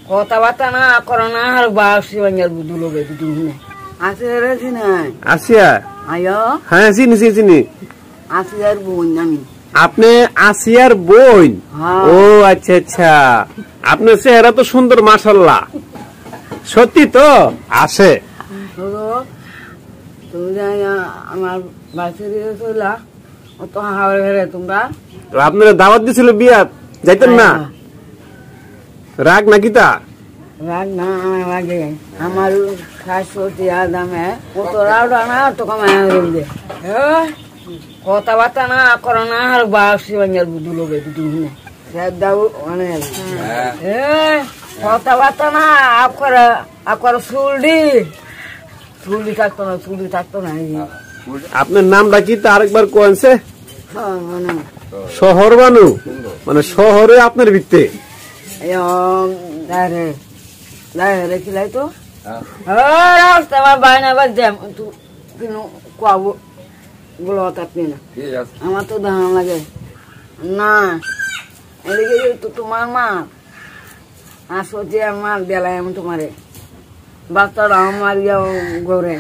কথাবার্তা না করো না আর বাসি বাঙ্গার বুদ্ধু লোকে দুটো আছে রে চিনি আসিয়া আয়ো হ্যাঁ চিনি চিনি আসিয়ার বোন আমি আপনি আসিয়ার বোন ও আচ্ছা আচ্ছা আপনার চেহারা তো সুন্দর মাশাআল্লাহ সত্যি তো আসে তুমি আমার বাসে চলা অত হাওড়ে ঘরে তোমরা আপনারা দাওয়াত দিছিল বিয়া যাইতেন না রাগ নাকি তা রাগ না আমার লাগে আমার শাশুড়ি আদামে কত রাউডা না তো কমায় দে কথাবার্তা না করো না আর বাসি বাঙ্গার বুদ্ধু লোকে দুটো দাও মানে কথাবার্তা না আপনার চুলডি থাকতো না আপনার নামটা কি তা আরেকবার কোনছে শহর বানু মানে শহরে আপনার ভিত্তে রেখিলাই তো আমার বাইনা বাদ গুলো আপনি না আমার তো ধান লাগে না এদিকে তো তোমার মা আসো যে আমার বেলায় আমি তোমারে বাচ্চারা আমার গৌরে